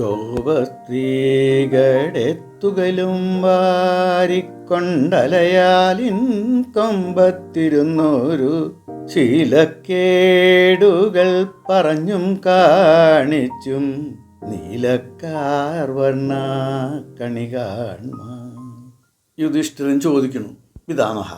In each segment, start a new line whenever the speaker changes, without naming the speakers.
ഗോപസ്ത്രീകടെത്തുകലും വാരിക്കൊണ്ടലയാലിൻ കൊമ്പത്തിരുന്നൊരു ശീലക്കേടുകൾ പറഞ്ഞും കാണിച്ചും നീലക്കാർവർണ്ണ കണി കാൺമാ. യുധിഷ്ഠിരൻ ചോദിക്കുന്നു, പിതാമഹ,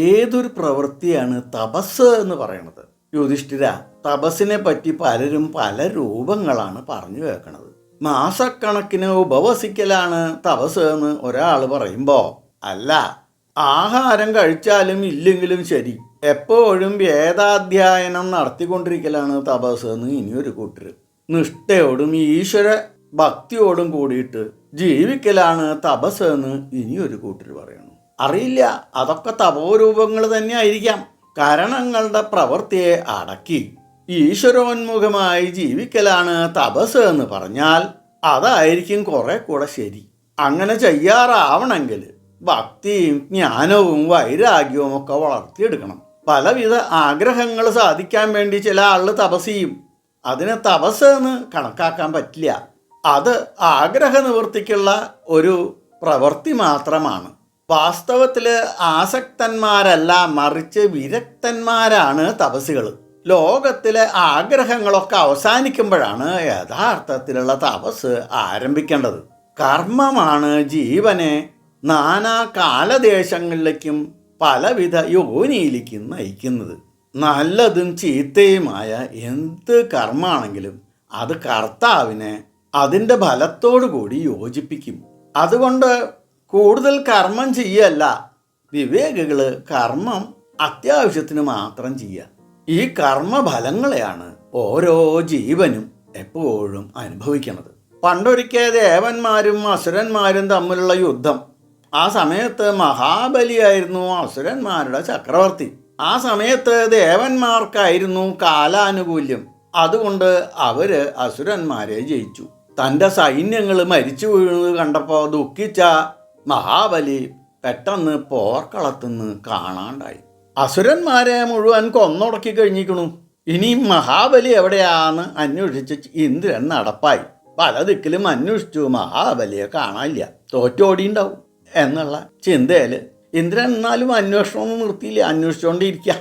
ഏതൊരു പ്രവൃത്തിയാണ് തപസ് എന്ന് പറയണത്? യുധിഷ്ഠിര, തപസ്സിനെ പറ്റി പലരും പല രൂപങ്ങളാണ് പറഞ്ഞു കേൾക്കണത്. മാസക്കണക്കിന് ഉപവസിക്കലാണ് തപസ് എന്ന് ഒരാൾ പറയുമ്പോൾ, അല്ല, ആഹാരം കഴിച്ചാലും ഇല്ലെങ്കിലും ശരി എപ്പോഴും വേദാധ്യയനം നടത്തിക്കൊണ്ടിരിക്കലാണ് തപസ് എന്ന് ഇനിയൊരു കൂട്ടർ, നിഷ്ഠയോടും ഈശ്വര ഭക്തിയോടും കൂടിയിട്ട് ജീവിക്കലാണ് തപസ് എന്ന് ഇനിയൊരു കൂട്ടർ പറയുന്നു. അറിയില്ല, അതൊക്കെ തപോരൂപങ്ങൾ തന്നെ ആയിരിക്കാം. കരണങ്ങളുടെ പ്രവൃത്തിയെ അടക്കി ഈശ്വരോന്മുഖമായി ജീവിക്കലാണ് തപസ് എന്ന് പറഞ്ഞാൽ അതായിരിക്കും കുറെ കൂടെ ശരി. അങ്ങനെ ചെയ്യാറാവണമെങ്കിൽ ഭക്തിയും ജ്ഞാനവും വൈരാഗ്യവും ഒക്കെ വളർത്തിയെടുക്കണം. പലവിധ ആഗ്രഹങ്ങൾ സാധിക്കാൻ വേണ്ടി ചില ആളുകൾ തപസ് ചെയ്യും. അതിനെ തപസ് എന്ന് കണക്കാക്കാൻ പറ്റില്ല. അത് ആഗ്രഹ നിവൃത്തിക്കുള്ള ഒരു പ്രവൃത്തി മാത്രമാണ്. വാസ്തവത്തിൽ ആസക്തന്മാരല്ല, മറിച്ച് വിരക്തന്മാരാണ് തപസ്സുകൾ. ലോകത്തിലെ ആഗ്രഹങ്ങളൊക്കെ അവസാനിക്കുമ്പോഴാണ് യഥാർത്ഥത്തിലുള്ള തപസ് ആരംഭിക്കേണ്ടത്. കർമ്മമാണ് ജീവനെ നാനാ കാലദേശങ്ങളിലേക്കും പലവിധ യോനിയിലേക്കും നയിക്കുന്നത്. നല്ലതും ചീത്തയുമായ എന്ത് കർമ്മമാണെങ്കിലും അത് കർത്താവിനെ അതിൻ്റെ ഫലത്തോടു കൂടി യോജിപ്പിക്കും. അതുകൊണ്ട് കൂടുതൽ കർമ്മം ചെയ്യല്ല, വിവേകികൾ കർമ്മം അത്യാവശ്യത്തിന് മാത്രം ചെയ്യുക. ഈ കർമ്മഫലങ്ങളെയാണ് ഓരോ ജീവനും എപ്പോഴും അനുഭവിക്കുന്നത്. പണ്ടൊരിക്കൽ ദേവന്മാരും അസുരന്മാരും തമ്മിലുള്ള യുദ്ധം. ആ സമയത്ത് മഹാബലിയായിരുന്നു അസുരന്മാരുടെ ചക്രവർത്തി. ആ സമയത്ത് ദേവന്മാർക്കായിരുന്നു കാലാനുകൂല്യം. അതുകൊണ്ട് അവര് അസുരന്മാരെ ജയിച്ചു. തൻ്റെ സൈന്യങ്ങൾ മരിച്ചു വീഴുന്നത് കണ്ടപ്പോൾ ദുഃഖിച്ച മഹാബലി പെട്ടെന്ന് പോർക്കളത്തുനിന്ന് കാണാണ്ടായി. അസുരന്മാരെ മുഴുവൻ കൊന്നൊടക്കി കഴിഞ്ഞിരിക്കണു. ഇനി മഹാബലി എവിടെയാന്ന് അന്വേഷിച്ച് ഇന്ദ്രൻ നടപ്പായി. പല ദിക്കിലും അന്വേഷിച്ചു, മഹാബലിയെ കാണാനില്ല, തോറ്റോടിയുണ്ടാവും എന്നുള്ള ചിന്തയിൽ ഇന്ദ്രൻ എന്നാലും അന്വേഷണമൊന്നും നിർത്തിയില്ല, അന്വേഷിച്ചുകൊണ്ടിരിക്കുക.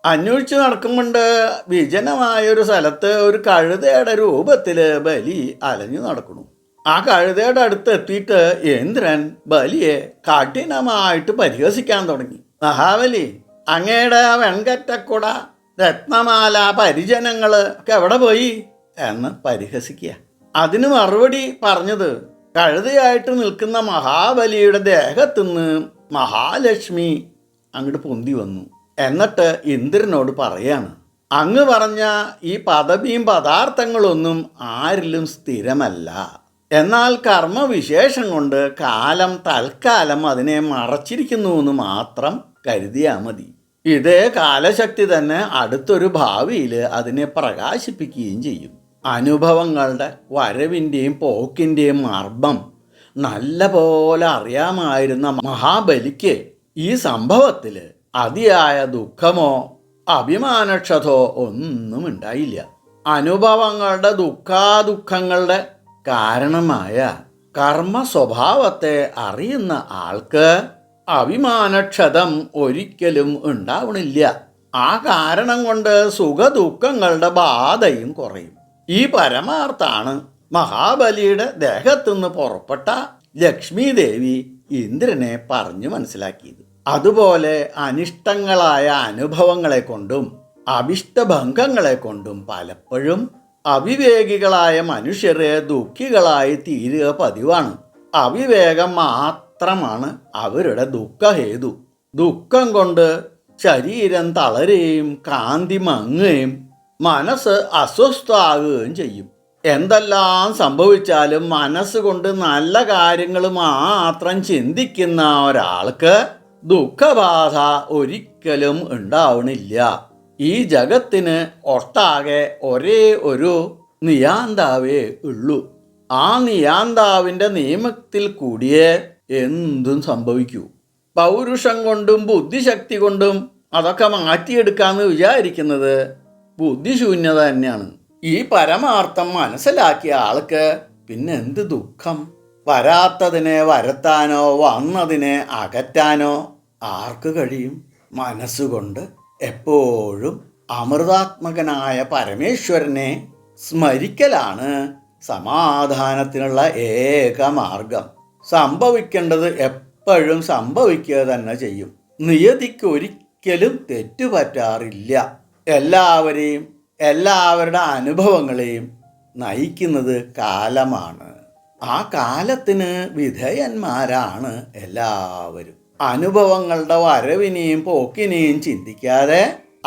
അന്വേഷിച്ച് നടക്കുമ്പോണ്ട് വിജനമായൊരു സ്ഥലത്ത് ഒരു കഴുതയുടെ രൂപത്തിൽ ബലി അലഞ്ഞു നടക്കുന്നു. ആ കഴുതയുടെ അടുത്ത് എത്തിയിട്ട് ഇന്ദ്രൻ ബലിയെ കഠിനമായിട്ട് പരിഹസിക്കാൻ തുടങ്ങി. മഹാബലി, അങ്ങയുടെ വെൺകറ്റക്കുട, രത്നമാല, പരിജനങ്ങൾ ഒക്കെ എവിടെ പോയി എന്ന് പരിഹസിക്കുക. അതിന് മറുപടി പറഞ്ഞത്, കഴുതയായിട്ട് നിൽക്കുന്ന മഹാബലിയുടെ ദേഹത്തുനിന്ന് മഹാലക്ഷ്മി അങ്ങോട്ട് പൊന്തി വന്നു. എന്നിട്ട് ഇന്ദ്രനോട് പറയാണ്, അങ്ങ് പറഞ്ഞ ഈ പദവിയും പദാർത്ഥങ്ങളൊന്നും ആരിലും സ്ഥിരമല്ല. എന്നാൽ കർമ്മവിശേഷം കൊണ്ട് കാലം തൽക്കാലം അതിനെ മറച്ചിരിക്കുന്നു എന്ന് മാത്രം കരുതിയാൽ മതി. ഇതേ കാലശക്തി തന്നെ അടുത്തൊരു ഭാവിയിൽ അതിനെ പ്രകാശിപ്പിക്കുകയും ചെയ്യും. അനുഭവങ്ങളുടെ വരവിൻ്റെയും പോക്കിൻ്റെയും മർമ്മം നല്ല പോലെ അറിയാമായിരുന്ന മഹാബലിക്ക് ഈ സംഭവത്തിൽ അതിയായ ദുഃഖമോ അഭിമാനക്ഷതോ ഒന്നും ഉണ്ടായില്ല. അനുഭവങ്ങളുടെ ദുഃഖാദുഃഖങ്ങളുടെ കാരണമായ കർമ്മ സ്വഭാവത്തെ അറിയുന്ന ആൾക്ക് അഭിമാനക്ഷതം ഒരിക്കലും ഉണ്ടാവണില്ല. ആ കാരണം കൊണ്ട് സുഖദുഃഖങ്ങളുടെ ബാധയും കുറയും. ഈ പരമാർത്ഥാണ് മഹാബലിയുടെ ദേഹത്തുനിന്ന് പുറപ്പെട്ട ലക്ഷ്മി ദേവി ഇന്ദ്രനെ പറഞ്ഞു മനസ്സിലാക്കിയത്. അതുപോലെ അനിഷ്ടങ്ങളായ അനുഭവങ്ങളെ കൊണ്ടും അഭിഷ്ടഭംഗങ്ങളെ കൊണ്ടും പലപ്പോഴും അവിവേകികളായ മനുഷ്യരെ ദുഃഖികളായി തീരുക പതിവാണ്. അവിവേകം മാത്രമാണ് അവരുടെ ദുഃഖഹേതു. ദുഃഖം കൊണ്ട് ശരീരം തളരുകയും കാന്തി മങ്ങുകയും മനസ്സ് അസ്വസ്ഥമാകുകയും ചെയ്യും. എന്തെല്ലാം സംഭവിച്ചാലും മനസ്സുകൊണ്ട് നല്ല കാര്യങ്ങൾ മാത്രം ചിന്തിക്കുന്ന ഒരാൾക്ക് ദുഃഖബാധ ഒരിക്കലും ഉണ്ടാവണില്ല. ഈ ജഗത്തിന് ഒട്ടാകെ ഒരേ ഒരു നിയാന്താവേ ഉള്ളൂ. ആ നിയാന്താവിൻ്റെ നിയമത്തിൽ കൂടിയേ എന്തും സംഭവിക്കൂ. പൗരുഷം കൊണ്ടും ബുദ്ധിശക്തി കൊണ്ടും അതൊക്കെ മാറ്റിയെടുക്കാമെന്ന് വിചാരിക്കുന്നത് ബുദ്ധിശൂന്യത തന്നെയാണ്. ഈ പരമാർത്ഥം മനസ്സിലാക്കിയ ആൾക്ക് പിന്നെ എന്ത് ദുഃഖം? വരാത്തതിനെ വരുത്താനോ വന്നതിനെ അകറ്റാനോ ആർക്ക് കഴിയും? മനസ്സുകൊണ്ട് എപ്പോഴും അമൃതാത്മകനായ പരമേശ്വരനെ സ്മരിക്കലാണ് സമാധാനത്തിനുള്ള ഏക മാർഗം. സംഭവിക്കേണ്ടത് എപ്പോഴും സംഭവിക്കുക തന്നെ ചെയ്യും. നിയതിക്ക് ഒരിക്കലും തെറ്റുപറ്റാറില്ല. എല്ലാവരെയും എല്ലാവരുടെ അനുഭവങ്ങളെയും നയിക്കുന്നത് കാലമാണ്. ആ കാലത്തിന് വിധേയന്മാരാണ് എല്ലാവരും. അനുഭവങ്ങളുടെ വരവിനെയും പോക്കിനെയും ചിന്തിക്കാതെ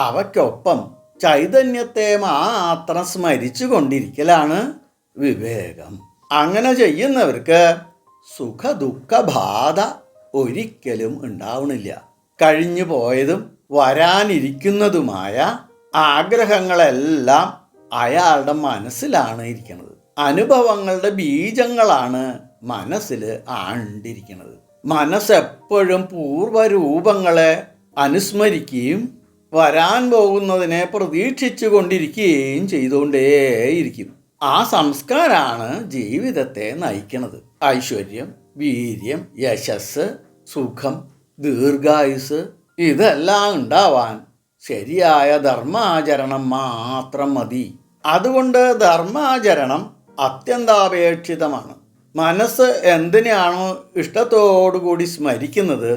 അവയ്ക്കൊപ്പം ചൈതന്യത്തെ മാത്രം സ്മരിച്ചു കൊണ്ടിരിക്കലാണ് വിവേകം. അങ്ങനെ ചെയ്യുന്നവർക്ക് സുഖദുഃഖബാധ ഒരിക്കലും ഉണ്ടാവണില്ല. കഴിഞ്ഞു പോയതും വരാനിരിക്കുന്നതുമായ ആഗ്രഹങ്ങളെല്ലാം അയാളുടെ മനസ്സിലാണ് ഇരിക്കുന്നത്. അനുഭവങ്ങളുടെ ബീജങ്ങളാണ് മനസ്സിൽ ആണ്ടിരിക്കുന്നത്. മനസ്സെപ്പോഴും പൂർവ്വരൂപങ്ങളെ അനുസ്മരിക്കുകയും വരാൻ പോകുന്നതിനെ പ്രതീക്ഷിച്ചു കൊണ്ടിരിക്കുകയും ചെയ്തുകൊണ്ടേയിരിക്കും. ആ സംസ്കാരമാണ് ജീവിതത്തെ നയിക്കുന്നത്. ഐശ്വര്യം, വീര്യം, യശസ്, സുഖം, ദീർഘായുസ് ഇതെല്ലാം ഉണ്ടാവാൻ ശരിയായ ധർമാചരണം മാത്രം മതി. അതുകൊണ്ട് ധർമാചരണം അത്യന്താപേക്ഷിതമാണ്. മനസ്സ് എന്തിനാണോ ഇഷ്ടത്തോടുകൂടി സ്മരിക്കുന്നത്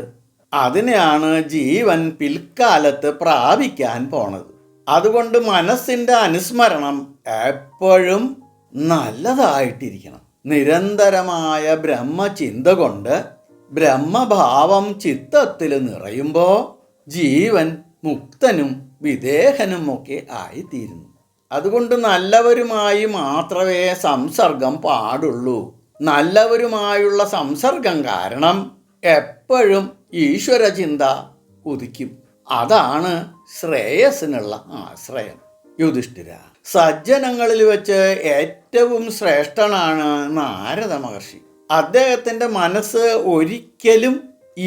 അതിനെയാണ് ജീവൻ പിൽക്കാലത്ത് പ്രാപിക്കാൻ പോണത്. അതുകൊണ്ട് മനസ്സിൻ്റെ അനുസ്മരണം എപ്പോഴും നല്ലതായിട്ടിരിക്കണം. നിരന്തരമായ ബ്രഹ്മചിന്ത കൊണ്ട് ബ്രഹ്മഭാവം ചിത്തത്തിൽ നിറയുമ്പോൾ ജീവൻ മുക്തനും വിദേഹനും ഒക്കെ ആയിത്തീരുന്നു. അതുകൊണ്ട് നല്ലവരുമായി മാത്രമേ സംസർഗം പാടുള്ളൂ. നല്ലവരുമായുള്ള സംസർഗം കാരണം എപ്പോഴും ഈശ്വരചിന്ത ഉദിക്കും. അതാണ് ശ്രേയസ്സിനുള്ള ആശ്രയം. യുധിഷ്ഠിര, സജ്ജനങ്ങളിൽ വെച്ച് ഏറ്റവും ശ്രേഷ്ഠനാണ് നാരദ മഹർഷി. അദ്ദേഹത്തിൻ്റെ മനസ്സ് ഒരിക്കലും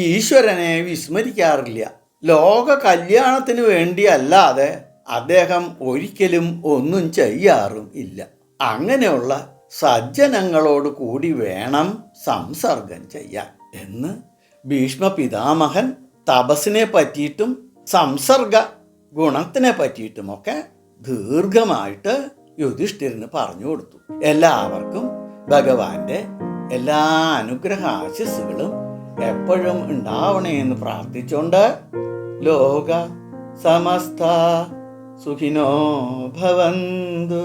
ഈശ്വരനെ വിസ്മരിക്കാറില്ല. ലോക കല്യാണത്തിന് വേണ്ടിയല്ലാതെ അദ്ദേഹം ഒരിക്കലും ഒന്നും ചെയ്യാറും ഇല്ല. അങ്ങനെയുള്ള സജ്ജനങ്ങളോട് കൂടി വേണം സംസർഗം ചെയ്യാൻ എന്ന് ഭീഷ്മ പിതാമഹൻ തപസ്സിനെ പറ്റിയിട്ടും സംസർഗ ഗുണത്തിനെ പറ്റിയിട്ടുമൊക്കെ ദീർഘമായിട്ട് യുധിഷ്ഠിരന് പറഞ്ഞു കൊടുത്തു. എല്ലാവർക്കും ഭഗവാന്റെ എല്ലാ അനുഗ്രഹ ആശിസ്സുകളും എപ്പോഴും ഉണ്ടാവണേ എന്ന് പ്രാർത്ഥിച്ചുകൊണ്ട് ലോക സമസ്ത സുഖിനോ ഭവന്തു.